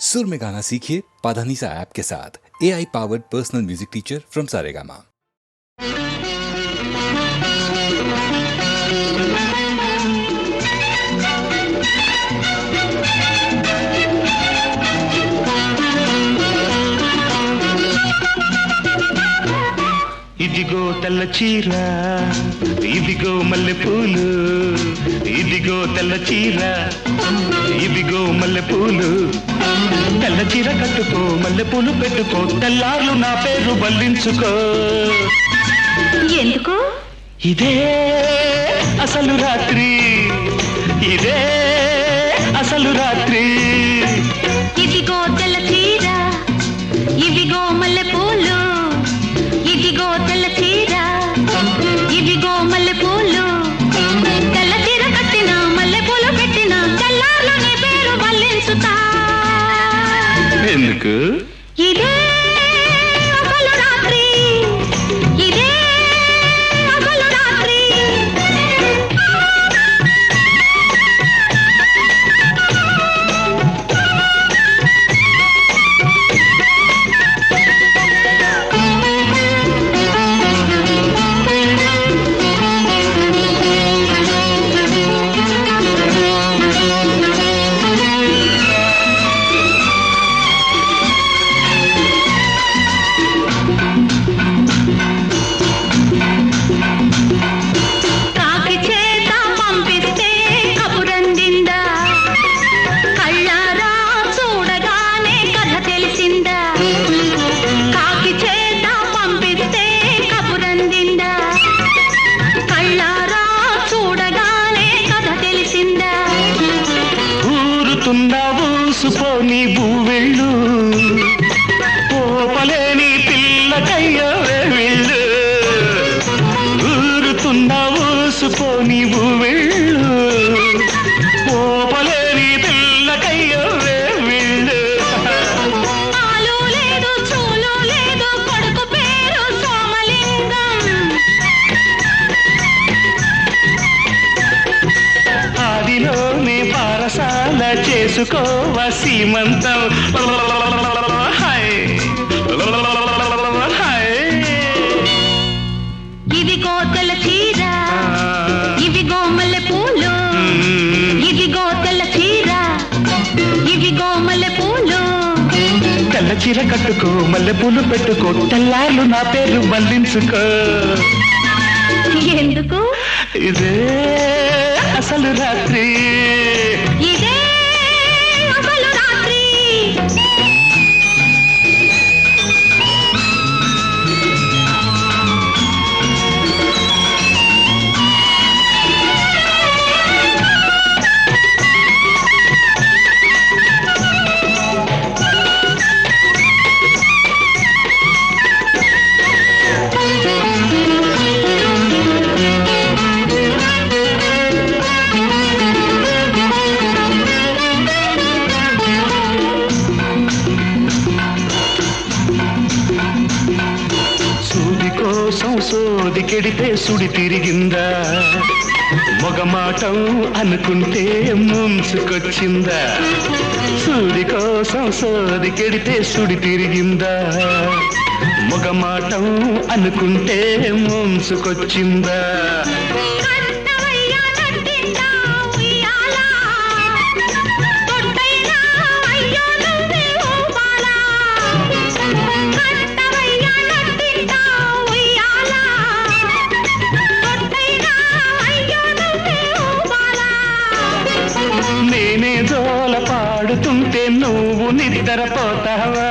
सुर में गाना सीखिए पाधानीसा ऐप के साथ। AI powered personal music teacher from Saregama. ఇదిగో తెల్ల చీర, ఇదిగో మల్లెపూలు, ఇదిగో తెల్ల చీర, ఇదిగో మల్లెపూలు. తెల్ల చీర కట్టుకో, మల్లెపూలు పెట్టుకో, తెల్లార్లు నా పేరు బల్లించుకో. ఎందుకు? ఇదే అసలు రాత్రి, ఇదే అసలు రాత్రి. ఇదిగో తెల్ల చీర, ఇదిగో మల్లెపూలు, ఇదిగో తెల్ల చీర, ఇదిగో మల్లెపూలు. తెల్ల చీర కట్టిన, మల్లెపూలు పెట్టిన, తెల్లార్లు నీ పేరు బల్లించుతా. ఎందుకు? ఇదే అసలు రాత్రి, ఇదే అసలు రాత్రి. కాకి చేత పంపిస్తే కబురందిందా, కళ్ళారా చూడగానే కథ తెలిసిందా. కాకి చేత పంపిస్తే కబురందిందా, కళ్ళారా చూడగానే కథ తెలిసిందా. ఊరుతుందా ఊసుపోని బువ్వెళ్ళు, పోపలేని పిల్లకయ్యో వెళ్ళు. ఊరుతుందా ఊసుపోని బువ్వెళ్ళు, పోపలేని పిల్లకయ్యో వెళ్ళు. ఆలు లేదు చూలు లేదు, కొడుకు పేరు సోమలింగం. ఆదిలోనే పారసాల చేసుకోవ సీమంతం. Hi hi. ఇదిగో తెల్ల చీర, ఇదిగో మల్లెపూలు, ఇదిగో తెల్ల చీర, ఇదిగో మల్లెపూలు. తెల్ల చీర కట్టుకో, మల్లెపూలు పెట్టుకో, తెల్లార్లు నా పేరు బల్లించుకో. ఎందుకు? ఇదే అసలు రాత్రి. ఇదే అసలు రాత్రి. సూది కోసం సోది కెడితే సుడి తిరిగిందా, మొగమాటం అనుకుంటే ముంచుకొచ్చిందా. సూది కోసం సోది కెడితే సుడి తిరిగిందా, మొగమాటం అనుకుంటే ముంచుకొచ్చిందా. కట్టవయ్యా నట్టిందా ఉయ్యాల, తొట్టైనా అయ్యో నువ్వే ఊపాల. కట్టవయ్యా నట్టిందా ఉయ్యాల, తొట్టైనా అయ్యో నువ్వే ఊపాల. నేనే జోల పాడుతుంటే నువ్వు నిద్రపోతావా.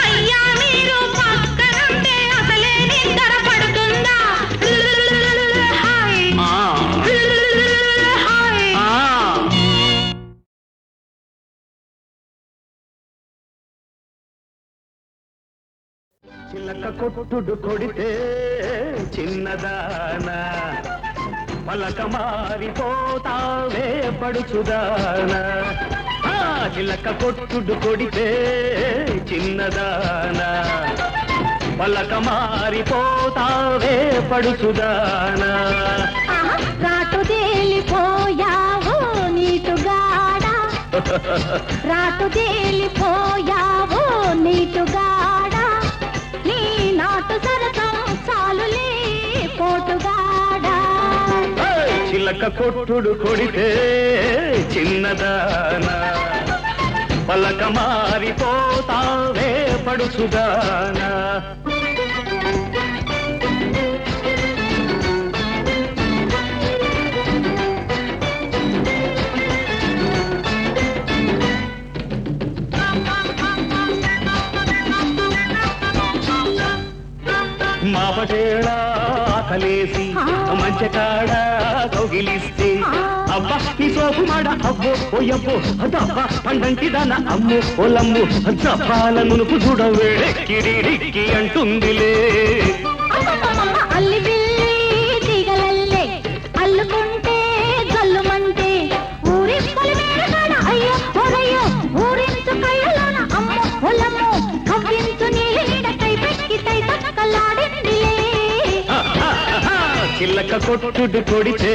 అయ్యా మీరు పక్కనుంటే అసలే నిద్ర పడుతుందా. Hi hi. చిలక కొట్టుడు కొడితే చిన్నదానా, పలక మారిపోతావే పడుచుదానా. చిలక కొట్టుడు కొడితే చిన్నదానా, పలక మారిపోతావే పడుచుదానా. రాటు తేలిపోయా రాటు తేలిపోయావు నీటుగాడా నీ నాటు సరసం చాలులే పోటుగాడా చిలక కొట్టుడు కొడితే చిన్నదానా పలక మారిపోతావే పడుచుదానా మాపటేళ ఆకలేసి మంచకాడ కౌగిలిస్తే అబ్బా ఈ సోపు మాడ అబ్బో ఓయబ్బో అదబ్బా పండంటి దాన అమ్మో ఓలమ్ము జపాల నునుపు చూడవేడెక్కిడిక్కి అంటుందిలే అల్లి బిల్లి దిగలల్లే అల్లుకుంటే జల్లుమంటే ఊరి పొలిమేరగాడ అయ్యో ఓరయ్యో ఊరించు కయ్యలోన అమ్మో ఓలమ్మో కవ్వించు నీడ కై పెక్కి తై తక్కలాడిందిలే చిల్లక కొట్టుడు కొడితే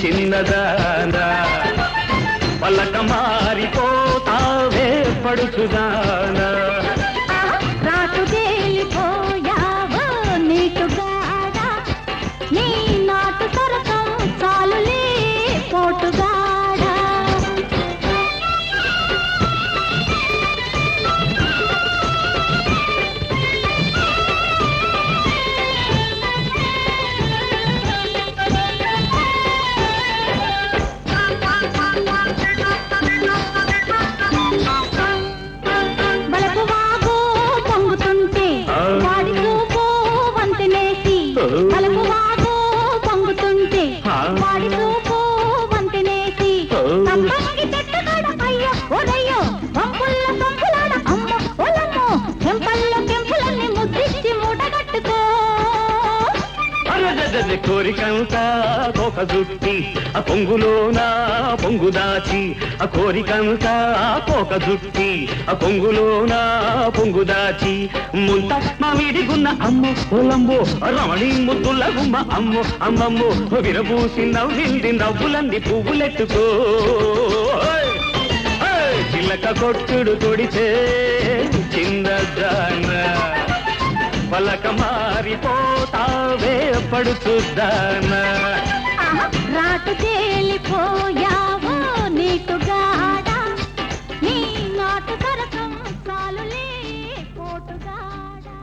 చిన్నదానా పలక మారిపోతావే పడుచుదానా రాటు తేలిపోయావో నీటుగాడా నీ నాటు సరసం చాలులే పోటుగాడా బలపువాగు పొంగుతుంటే వాడి చూపు వంతెనేసి బలపువాగు పొంగుతుంటే వాడి చూపు వంతెనేసి తప్పంగి చెట్టుగాడ అయ్యో ఓరయ్యో వంపుల్ల సొంపులాడ అమ్మ ఓలమ్మో చెంపల్లో కెంపులన్నీ ముద్దిచ్చి మూటగట్టుకో కోరికంతా తోక జుట్టి ఆ పొంగులోన పొంగు దాచి ఆ కోరికంతా తోక జుట్టి ఆ పొంగులోన పొంగు దాచి ముంత మామిడిగున్న అమ్మో ఓలమ్మో రమణి ముద్దుల గుమ్మ అమ్మో అమ్మమ్మో విరబూసి నవ్వింది నవ్వులంది పువ్వులెట్టుకో చిల్లక కొట్టుడు కొడితే చిన్నదానా పలక మారిపోతావే పడుచుదానా రాటు తేలిపోయావో నీటుగాడా నీ నాటు సరసం చాలులే పోటుగాడా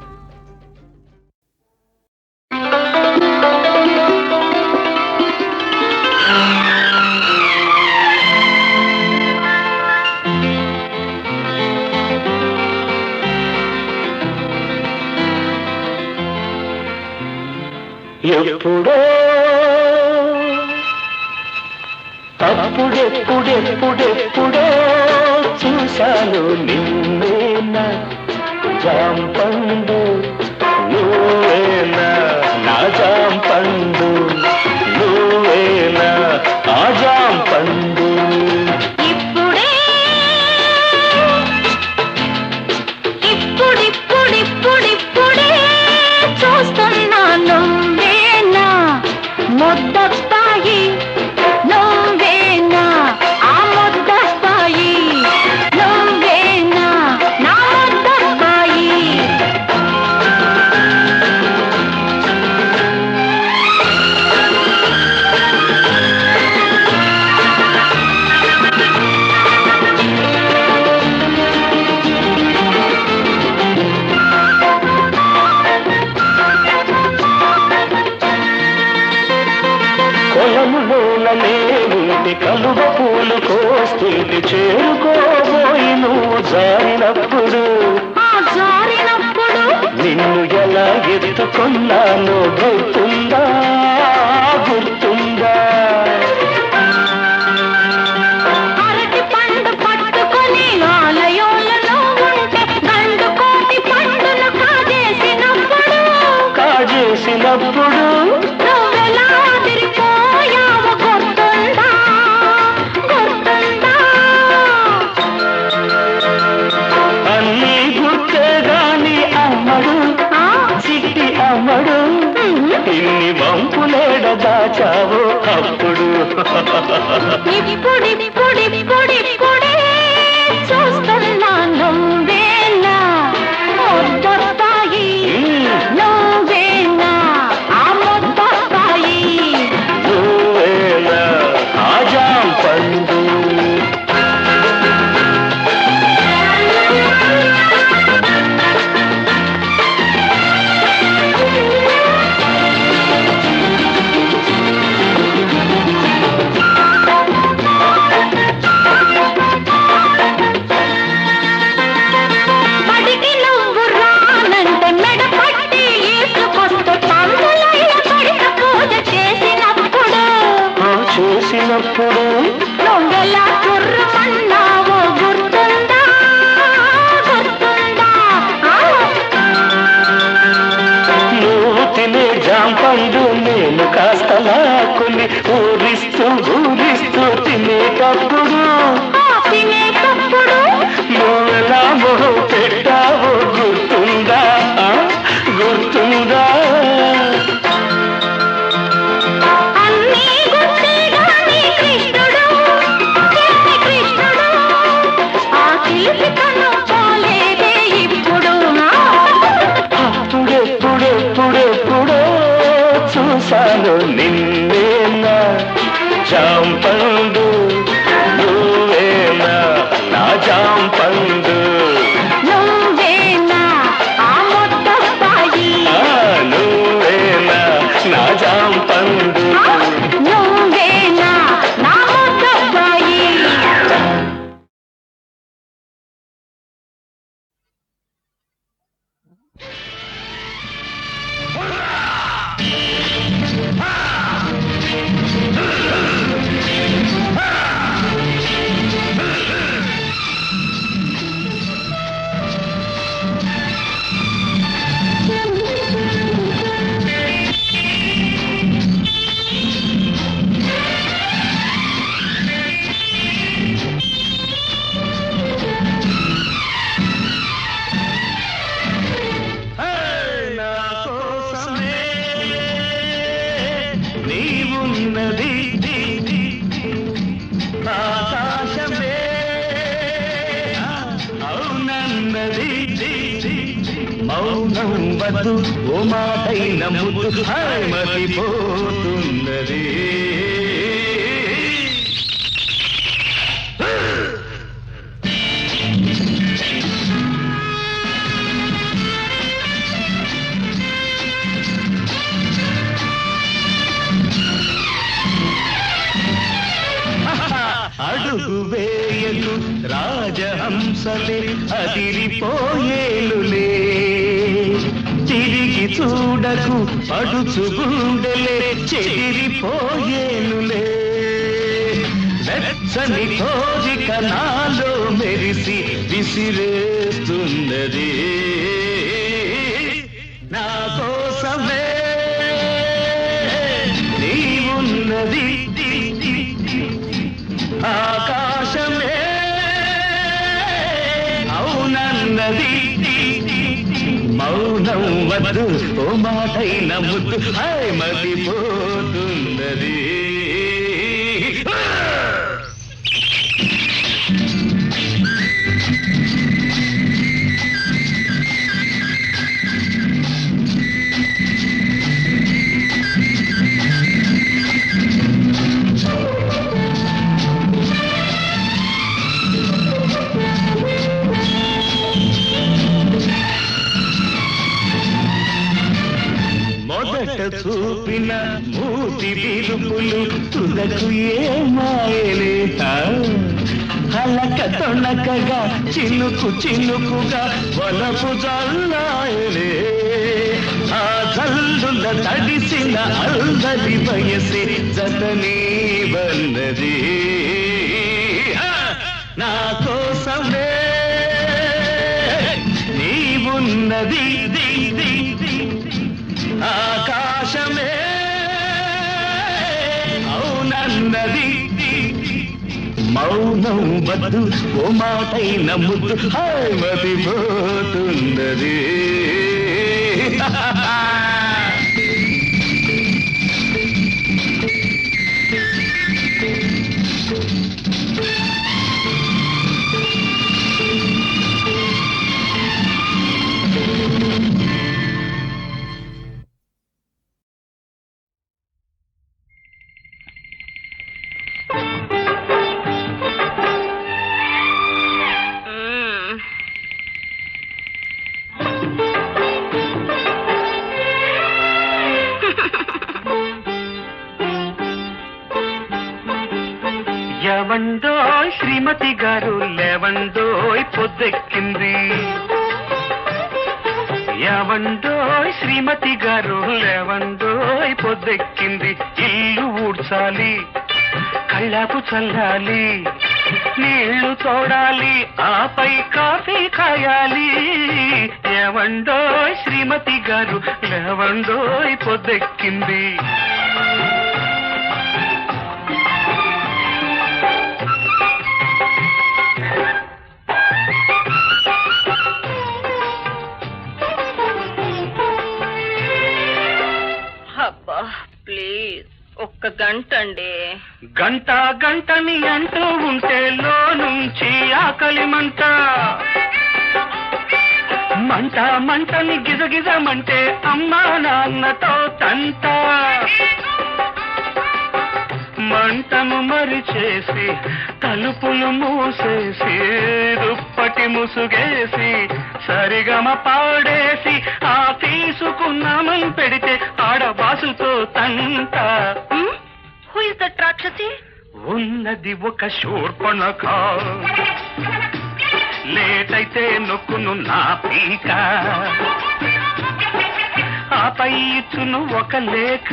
ఎప్పుడో అప్పుడెప్పుడెప్పుడెప్పుడో చూశాను నిన్నేనా జాంపండు నువ్వేనా నా జాంపండు నువ్వేనా ఆ జాంపండు ఇప్పుడే ఇప్పుడిప్పుడిప్పుడిప్పుడే చూస్తున్నా నువ్వేనా ముద్దబ్బాయి నువ్వేనా ఆ ముద్దబ్బాయి నువ్వేనా నా ముద్దబ్బాయి కొలములోనే ఉండి కలువ పూలు కోస్తుంది చేరుకోబోయి నువ్వు జారినప్పుడు ఆ జారినప్పుడు నిన్ను ఎలా ఎత్తుకున్నానో గుర్తుందా గుర్తుందా అరటి పండు పట్టుకొని ఆలయంలో ఉంటే గండు కోటి పండును కాజేసినప్పుడు నువ్వెలా తిరిగిపోయావో గుర్తుందా గుర్తుందా అన్నీ గుర్తే గాని అమ్మడు చిట్టి అమ్మడు ఇన్ని వంపులేడ దాచావో అప్పుడు ఇప్పుడిప్పుడిప్పుడిప్పుడు చూసినప్పుడు నువ్వెలా చుర్రమన్నావో గుర్తుందా గుర్తుందా నువ్వు తినే జాంపండు నేను కాస్త లాక్కుని ఊరిస్తూ తినేటప్పుడు తినేటప్పుడు నువ్వెలా మొహం పెట్టావో గుర్తుందా గుర్తుందా అన్నీ గుర్తేగాని కృష్ణుడు కృష్ణుడు ఆ చిలిపితనం పోలేదే ఇప్పుడు అప్పుడెప్పుడెప్పుడెప్పుడో చూశాను నిన్నేనా జాంపండు నువ్వేనా నా జాంపండు నువ్వేనా ఆ ముద్దబ్బాయి నువ్వేనా నా జాంపండు నువ్వేనా నా ముద్దబ్బాయి నా కోసమే నీవున్నది ఆకాశమే అవునన్నది మౌనం వద్దు ఓ మాటైన ముద్దు మతిపోతున్నది అడుగు వేయకు రాజహంసలే అదిరిపోయేలులే తిరిగి చూడకు పడుచు గుండెలే చెదిరిపోయేలులే వెచ్చని కోరిక నాలో మెరిసి విసిరేస్తున్నది నా కోసమే నీవున్నది ఆకాశమే అవునన్నది మౌనం వద్దు ఓ మాటైన ముద్దు మతిపోతున్నది మొదట చూపిన మూతి విరుపులు తుదకు ఏమాయలే హలక తొణకగా చినుకు చినుకుగా వలపు జల్లాయలే ఆ జల్లుల తడిసిన అల్లరి వయసే జతనీ వన్నది నా కోసమే నీవున్నది ఆకాశమే అవునన్నది మౌనం వద్దు ఓ మాటైన ముద్దు మతిపోతున్నది లేవండోయ్ శ్రీమతి గారు లేవండోయ్ పొద్దెక్కింది. యావండోయ్ శ్రీమతి గారు లేవండోయ్ పొద్దెక్కింది. ఇల్లు ఊడ్చాలి కళ్ళాపు చల్లాలి, నీళ్లు తోడాలి, ఆపై కాఫీ కాయాలి. ఏవండోయ్ శ్రీమతి గారు, లేవండోయ్ పొద్దెక్కింది. అబ్బా ప్లీజ్ ఒక్క గంట అండి. గంట గంటని అంటూ ఉంటే లో నుంచి ఆకలి మంట, మంట మంటని గిజగిజమంటే అమ్మా నాన్నతో తంట. మంటను మరిచేసి తలుపులు మూసేసి దుప్పటి ముసుగేసి సరిగమ పాడేసి ఆ తీసుకున్నామని పెడితే ఆడబాసుతో తంట. హూ ఇస్ దట్ రాక్షసి? ఉన్నది ఒక శూర్పణఖ, లేటైతే నొక్కును నా పీక, ఆపై ఇచ్చును ఒక లేఖ.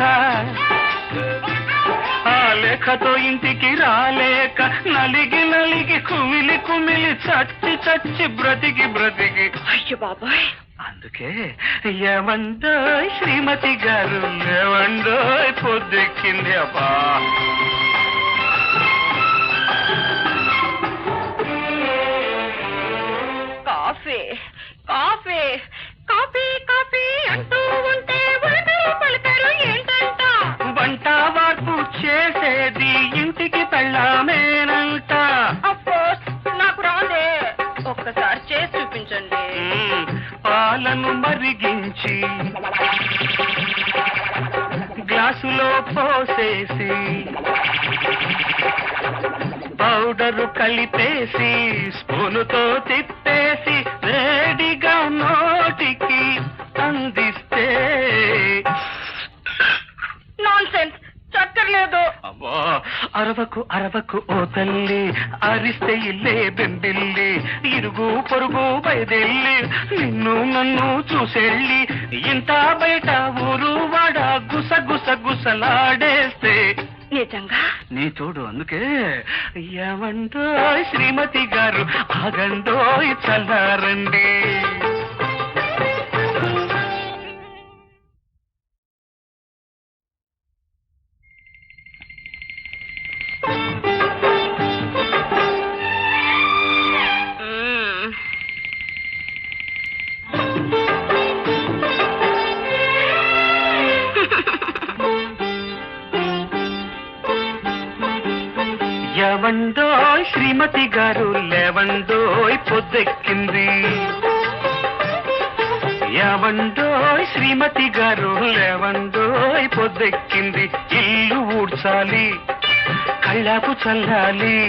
ఆ లేఖతో ఇంటికి రాలేక నలిగి నలిగి కుమిలి కుమిలి చచ్చి చచ్చి బ్రతికి బ్రతికి. అయ్యో బాబాయ్, అందుకే ఏమండోయ్ శ్రీమతి గారు, ఏమండోయ్ పొద్దెక్కింది. అబ్బా కాఫీ కాఫీ కాఫీ కాఫీ అంటూ ఉంటే ఉడతలు పలికారు ఏంటంట? వంట వార్పు చేసేది ఇంటికి పెళ్ళామేనంట. అఫ్కోర్స్ నాకు రాదే, ఒక్కసారి చేసి చూపించండి. పాలను మరిగించి గ్లాసులో పోసేసి పౌడరు కలిపేసి స్పూనుతో తిప్పేసి వేడిగా నోటికి అందిస్తే. నాన్సెన్స్, చక్కర్లేదు. అమ్మా అరవకు అరవకు ఓ తల్లి, అరిస్తే ఇల్లే బెంబిల్లి, ఇరుగు పొరుగు బయదెల్లి నిన్ను నన్ను చూసెళ్ళి ఇంత బయట ఊరు వాడ గుస గుస గుసలాడేస్తే. నిజంగా నీ తోడు అందుకే ఏమండోయ్ శ్రీమతి గారు, ఆగండోయ్ చల్లారండి. ఏవండోయ్ శ్రీమతి గారు, లేవండోయ్ పొద్దెక్కింది. ఏవండోయ్ శ్రీమతి గారు, లేవండోయ్ పొద్దెక్కింది. ఇల్లు ఊడ్చాలి, కళ్ళాపు చల్లాలి,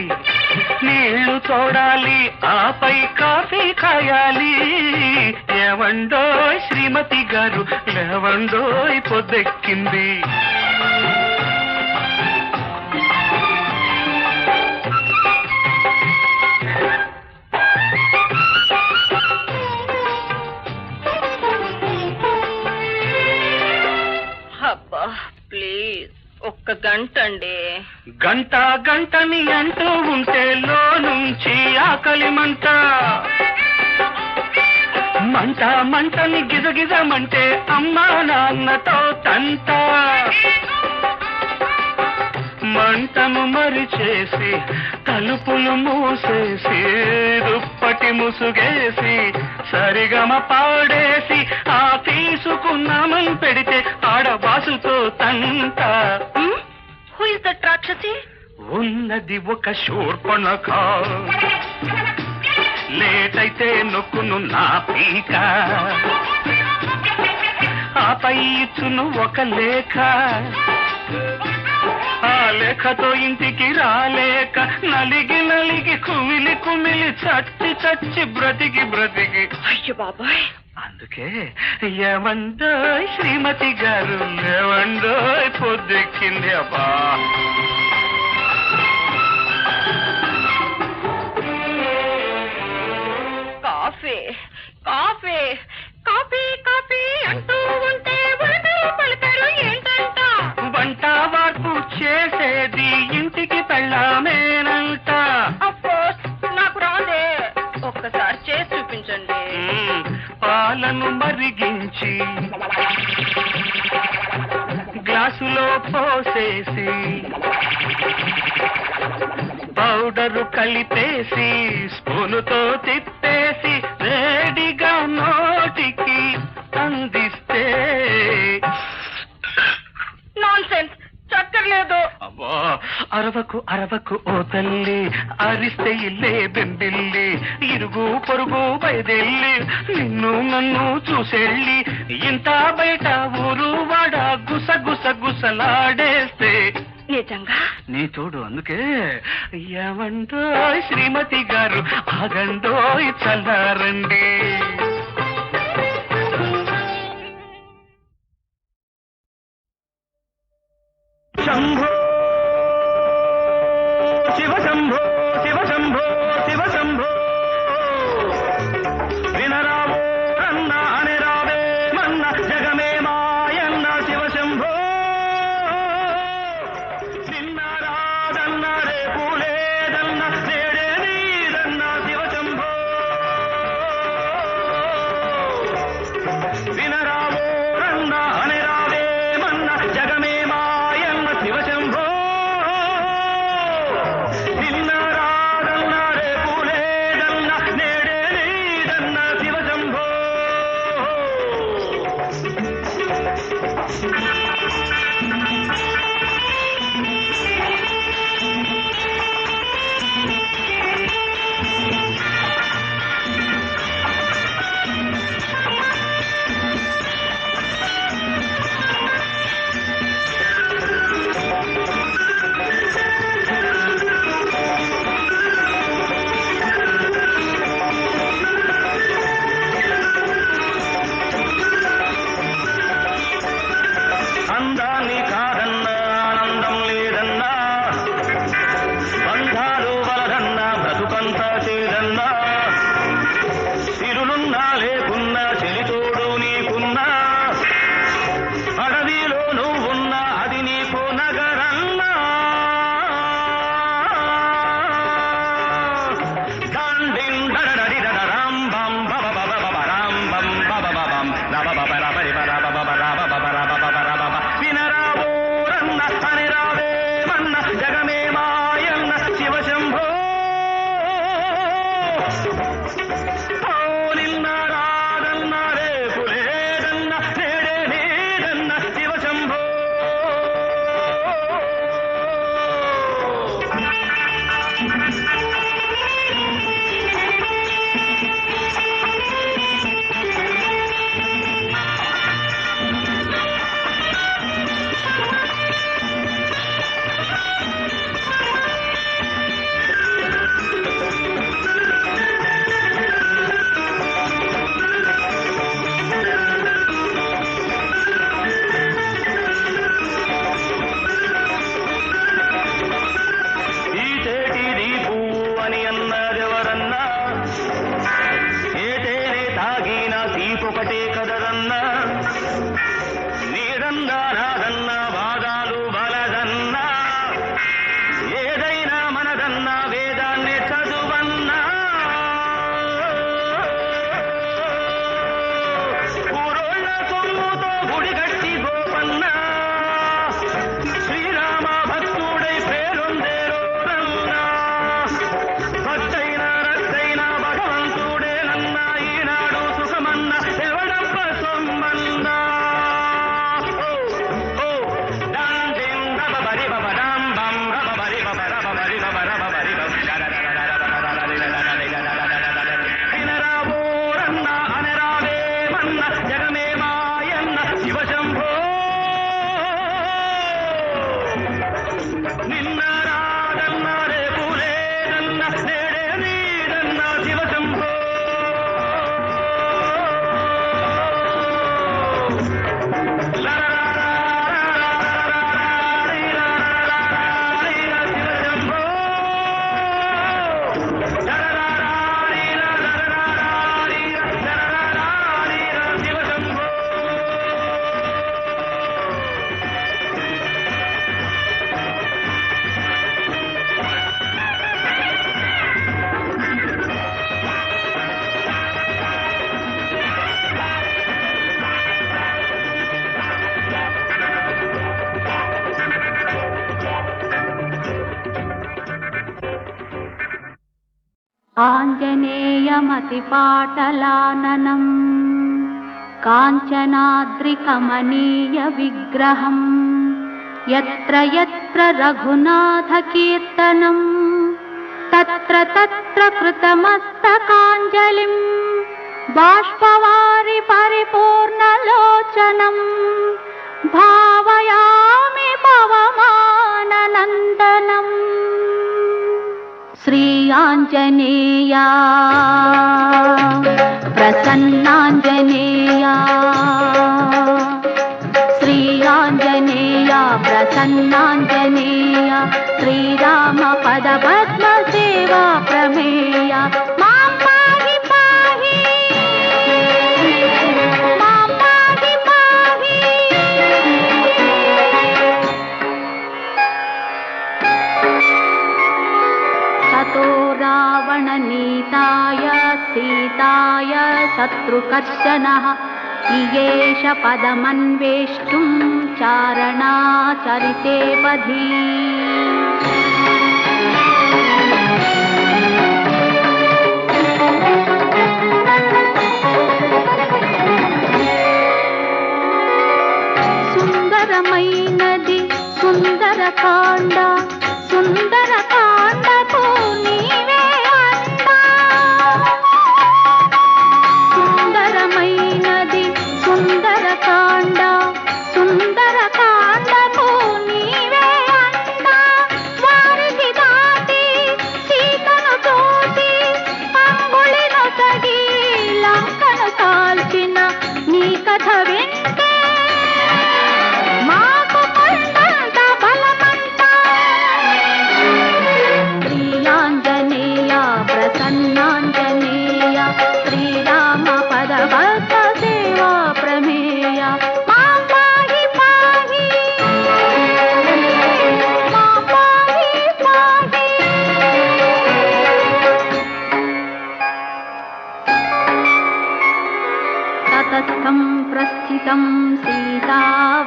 నీళ్లు తోడాలి, ఆపై కాఫీ కాయాలి. ఏవండోయ్ శ్రీమతి గారు, లేవండోయ్ పొద్దెక్కింది. అబ్బా ప్లీజ్ ఒక్క గంట అండి. గంట గంటని అంటూ ఉంటే లో నుంచి ఆకలి మంట, మంట మంటని గిజగిజమంటే అమ్మా నాన్నతో తంట. మంటను మరిచేసి తలుపులు మూసేసి దుప్పటి ముసుగేసి సరిగమ పాడేసి ఆ తీసుకున్నామని పెడితే ఆడబాసుతో తంట. హూ ఇస్ దట్ రాక్షసి? ఉన్నది ఒక శూర్పణఖ, లేటైతే నొక్కును నా పీక, ఆపై ఇచ్చును ఒక లేఖ. ఆ లేఖతో ఇంటికి రాలేక నలిగి నలిగి కుమిలి కుమిలి చచ్చి చచ్చి బ్రతికి బ్రతికి. అయ్యో బాబాయ్, అందుకే ఏమండోయ్ శ్రీమతి గారు, ఏమండోయ్ పొద్దెక్కింది. అబ్బా కాఫీ కాఫీ కాఫీ కాఫీ అంటూ ఉంటే ఉడతలు పలికారు ఏంటంట? వంట వార్పు చేసేది ఇంటికి పెళ్ళ పాలను మరిగించి గ్లాసులో పోసేసి పౌడరు కలిపేసి స్పూనుతో తిప్పేసి వేడిగా నోటికి అందిస్తే నాన్సెన్స్, చక్కర్లేదు. అబ్బా, అరవకు ఓ తల్లి, అరిస్తే ఇల్లే బెంబిల్లి, ఇరుగు పొరుగు బయదెల్లి నిన్ను నన్ను చూసెళ్ళి ఇంత బయట ఊరు వాడ గుసలాడేస్తే నిజంగా నీ తోడు అందుకే ఏమంటోయ్ శ్రీమతి గారు, ఆగండోయ్ చల్లారండి. శంభో శివ శంభో శివ శంభో శివ శంభో వినరావో రన్న అని రావే మన్న జగమే మాయన్న శివ శంభో నిన్న రాదన్న రేపు లేదన్న నేడే నీదన్న శివ శంభో వినరావో రన్న అని రావే మన్న జగమే మాయన్న శివ శంభో నిన్న రాదన్న రేపు లేదన్న నేడే నీదన్న శివ శంభో ఆంజనేయమతిపాటలాననం కాంచనాద్రికమనీయ విగ్రహం యత్ర యత్ర రఘునాథకీర్తనం తత్ర తత్ర కృతమస్తకాంజలిం బాష్పవారి పరిపూర్ణలోచనం భావయామి పవమాననందనం. శ్రీ ఆంజనేయా ప్రసన్నాంజనేయా, శ్రీ ఆంజనేయా ప్రసన్నాంజనేయ, శ్రీరామ పద పద్మ సేవా ప్రమేయ. మాం పాహి పాహి, మాం పాహి పాహి. తతో రావణనీతాయ సీతాయ శత్రుకర్షణః ఇయేష పదమన్వేష్టుం చారణాచరితే పథి. సుందరమైనది సుందరకాండ, సుందరకాండకు నీవే అండా. సుందరమైనది సుందరకాండ, సుందరకాండకు నీవే అండా. వారికి దాటి సీతను చూసి అంగుళిను తగి లంకను కాల్చిన నీ కథ వింటే మాకు కొండంత బలమంట. శ్రీ ఆంజనేయ ప్రసన్నాంజనేయ, శ్రీరామ పద పద్మ సేవా ప్రమేయ. మాం పాహి పాహి, మాం పాహి పాహి. తతస్థం ప్రస్థితం సీతా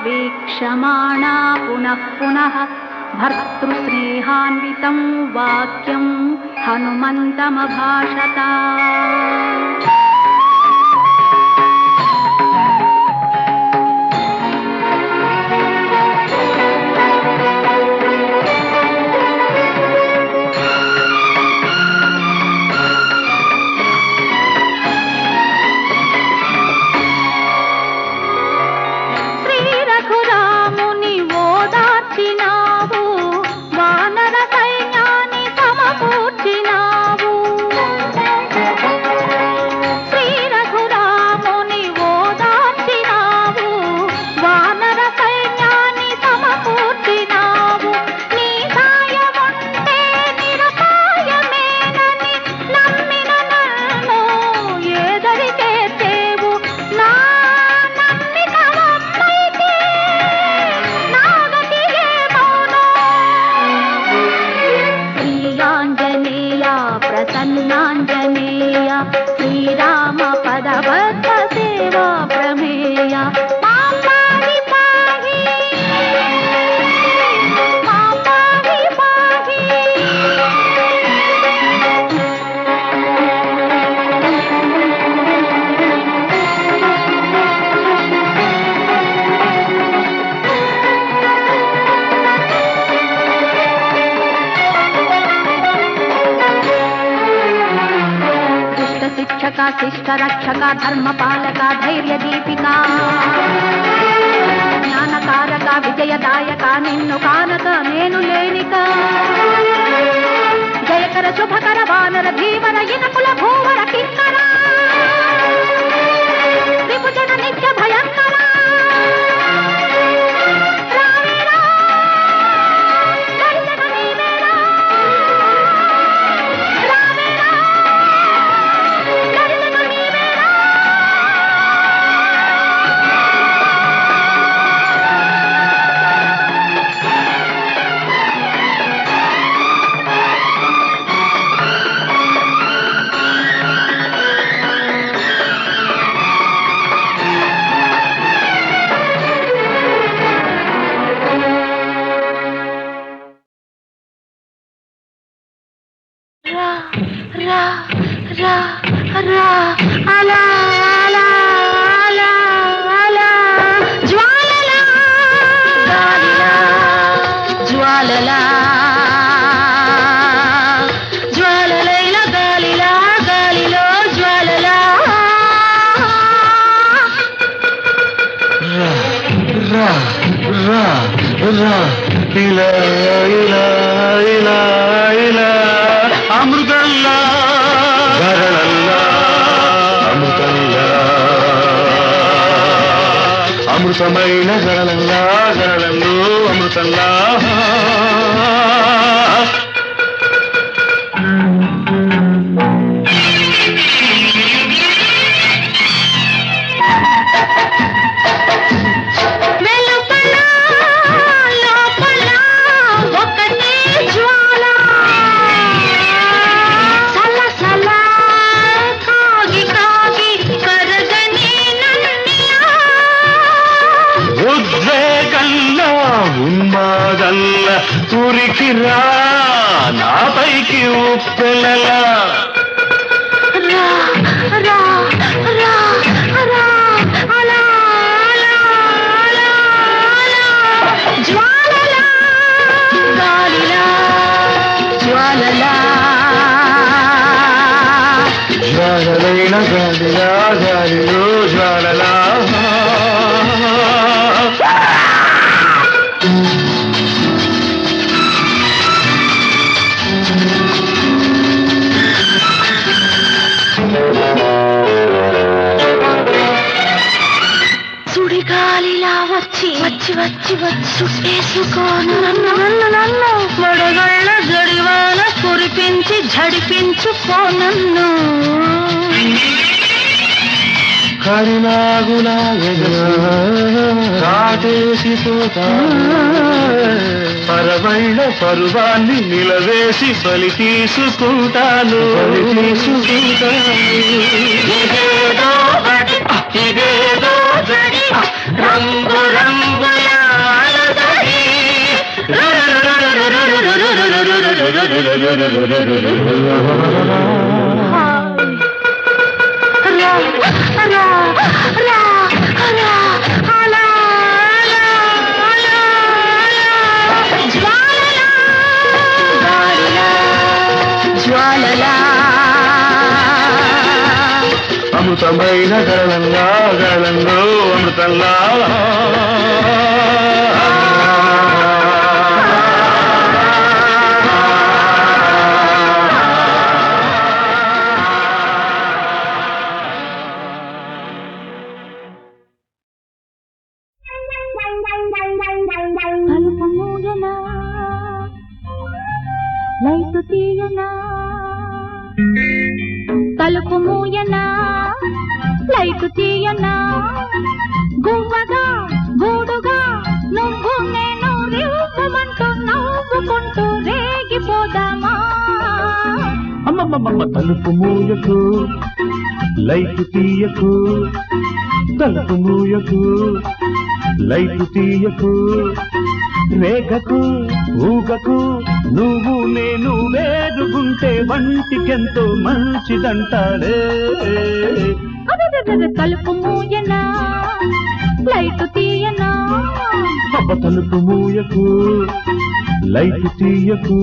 వీక్షమాణా పునః పునః భర్తృస్నేహాన్వితం వాక్యం హనుమంతమభాషత. శ్రీ రఘురాముని ఓదార్చినావు, వానర సైన్యాన్ని సమకూర్చినావు. శ్రీ రఘురాముని ఓదార్చినావు, వానర సైన్యాన్ని సమకూర్చినావు. నీ సాయముంటే నిరపాయమేనని నమ్మిన నన్ను ఏదరి చేసేవు. నా నమ్మిక వమ్మైతే నా గతి ఏమౌనో. శ్రీ ఆంజనేయ ప్రసన్నాంజనేయ, శ్రీరామ పద పద్మ సేవా ప్రమేయ. మాం పాహి పాహి, మాం పాహి పాహి. దుష్ట శిక్షక శిష్ట రక్షక ధర్మపాలక ధైర్య దీపిక, జ్ఞానకారక విజయదాయక నిన్ను కానక నేను లేనిక. జయకర శుభకర వానర ధీవర ఇనకుల భూవర కిన్నర, త్రిభుజన నిత్య భయంకర. రావేరా, దర్శన నీవేరా. రావేరా, దర్శన నీవేరా. రా రా రా అలా అలా అలా అలా జ్వాలలా గాలిలా జ్వాలలా జ్వాలలైల గాలిలా గాలిలో జ్వాలలా రా రా రా ఇలా ఇలా ఇలా ఇలా అమృతల్లా గరళల్లా అమృతల్లా అమృతమైన గరళల్లా గరళల్లో అమృతల్లా ఉన్మాదల్ల ఊరికి రా నాపైకి ఉప్పెలలా రా రా రా రా అలా అలా అలా అలా జ్వాలలా గాలిలా జ్వాలలా జ్వాలలైన గాలిలా గాలిలో జ్వాలలా సుడిగాలిలా వచ్చి వచ్చి వచ్చి వచ్చి చుట్టేసుకోను నన్ను నన్ను నన్ను వడగళ్ళ జడివాన కురిపించి ఝడిపించుకో నన్ను కరినాగులా కాటేసిపోతా పరవైన పరువాన్ని నిలవేసి బలి తీసుకుంటాను బలి తీసుకుంటాను ఇదేదో జడి రంగు రంగుల అలజడి రా రా రా రా అలా అలా అలా జ్వాలలా గాలిలా జ్వాలలా అమృతమైన గరళంగా గరళంలో అమృతంలా తలుపు మూయనా లైటు తీయనా తలుపు మూయనా లైటు తీయనా గువ్వగా గూడుగా నువ్వు నేను రేపమంటూ నవ్వుకుంటూ రేగిపోదామా అమ్మమ్మమ్మ తలుపు మూయకు లైటు తీయకు తలుపు మూయకు లైటు తీయకు రేగకు ఊగకు నువ్వు నేను వేరుగుంటే వంటికెంతో మంచిదంటాడే తలుపు మూయనా లైటు తీయనా అబ్బ తలుపు మూయకు లైటు తీయకు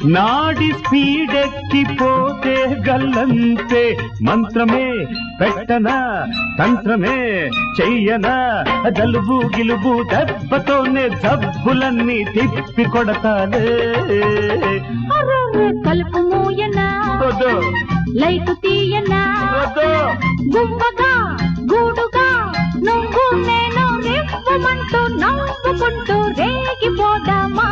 నాడి స్పీడెక్కిపోతే గల్లంతే మంత్రమే పెట్టనా తంత్రమే చెయ్యనా జలుబు గిలుబు దెబ్బతోనే జబ్బులన్నీ తిప్పి కొడతాలే కలుపు మూయనా వద్దు లైట్ తీయనా వద్దు గుమ్మగా గూడుగా నువ్వు నేను రివ్వమంటూ నవ్వుకుంటూ రేగిపోదామా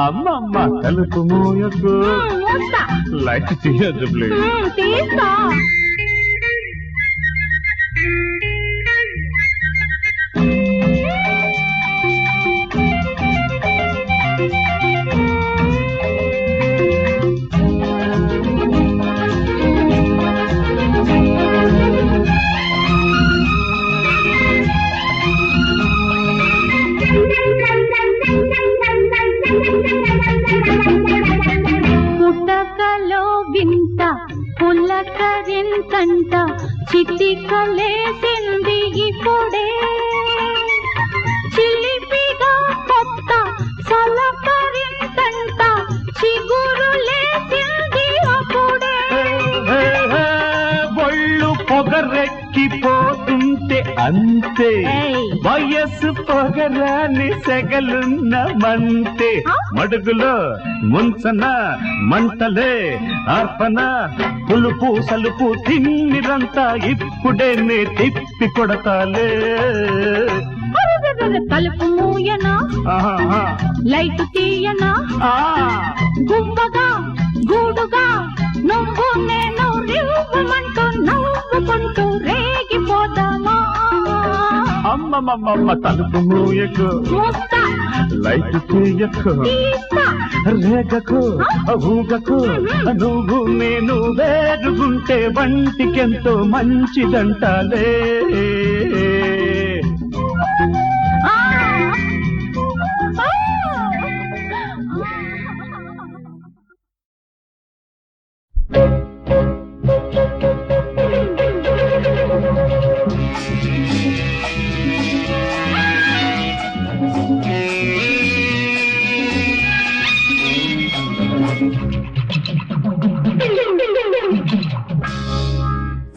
అమ్మమ్మ తలుపు మూయకు మూస్తా. లైట్ తీయద్దు ప్లీజ్ తీస్తా పుట్టకలో వింత పులకరింతంట చిటికలేసింది ఇప్పుడే చిలిపిగా కొత్త సలకరింతంట చిగురులేసింది అప్పుడే ఒళ్ళు పొగరెక్కిపోతుంటే అంతే ఏయ్. వయస్సు పొగరాని సెగలున్న మంతే మడుగులో ముంచన మంటలే ఆర్పన పులుపు సలుపు తిమ్మిరంతా ఇప్పుడే నే తిప్పి కొడతాలే తలుపు మూయనా ఆహా. లైట్ తీయనా ఆ. గువ్వగా గూడుగా నువ్వు నేను రివ్వమంటూ నవ్వుకుంటూ రేగిపోదామా అమ్మమ్మమ్మ తలుపు మూయకు మూస్తా లైట్ తీయకు తీస్తా రేగకు ఊగకు నువ్వు నేను వేరుగుంటే వంటికెంతో మంచిదంటాలే ఆ! ఆ!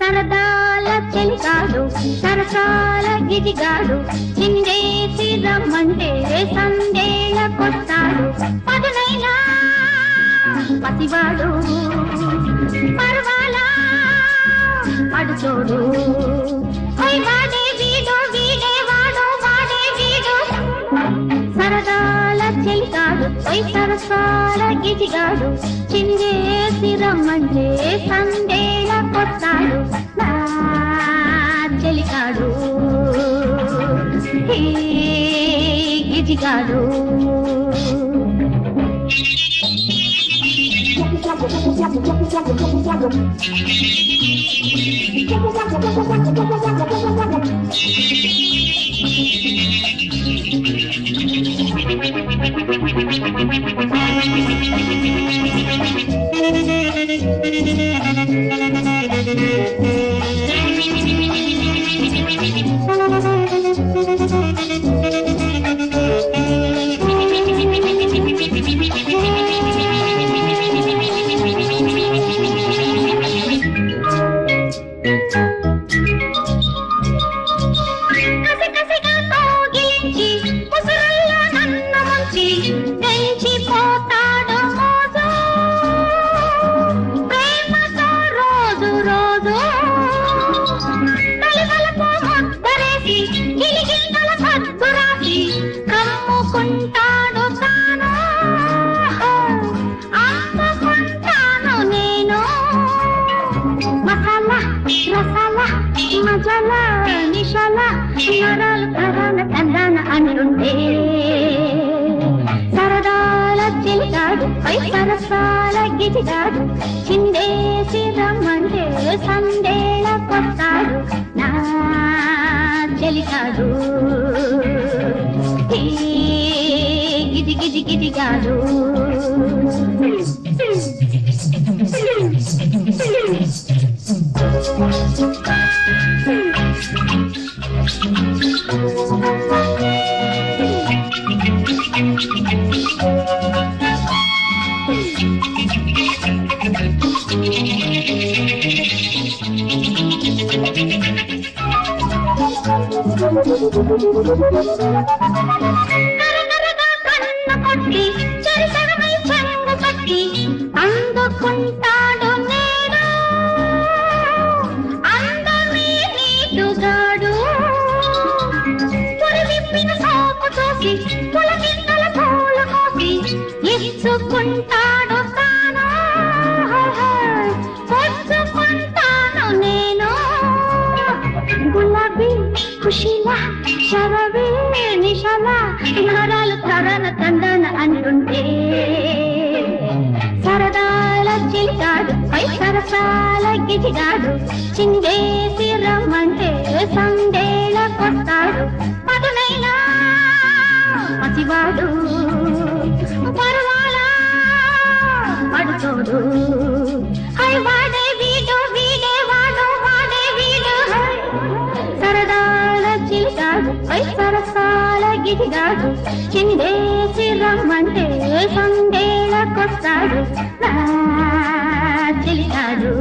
సరదాల చెలికాడు సరసాల గిజిగాడు చిందేసి రమ్మంటే సందేళ కొట్టాడు పదునైనా పసివాడు పర్వాలా పడుచోడు వాడే వీడు వీడే వాడు వాడే వీడు సరదాల చెలికాడు సరసాల గిజిగాడు చిందేసి రమ్మంటే సందేళ కొట్టాడు నా చెలికాడు హే గిజిగాడు కమ్ముకుంటాడు తాను అమ్ముకుంటాను నేను మసాలా రసాల మజాల నిషాల నరాలు కరాల తందాన అంటుంటే సరదాల చెలిగాడు సరసాల గిజిగాడు చిందేసి రమ్మంటే సందేళ కొట్టాడు నా చెలిగాడు గిజి గిజి గిజిగాడు నరనరగా కన్ను కొట్టి చెరిసగమై చెంగు పట్టి అందుకుంటాడు నేడు అందమే నీటుగాడు పురి విప్పిన సోపు చూసి పులకింతల పూలు కోసి ఇచ్చుకుంటాడు తాను పొచ్చుకుంటాను నేను గులాబీ ఖుషిలా శరవే నిషాలా నరాలు తరన తందన అంటుంటే సరదాల చిలికాడు పై సరసాల గిజిగాడు చిందేసి రమ్మంటే సందేళ కొట్టాడు పదునైనా పసివాడు పరువాలా పడుతోడు హై వాడే వీడు వీడే వాడు వాడే వీడు హై సరదాల చిలికాడు పై సరసాల గిజిగాడు చిందేసి రమ్మంటే సందేళ కొట్టాడు నా చిలికాడు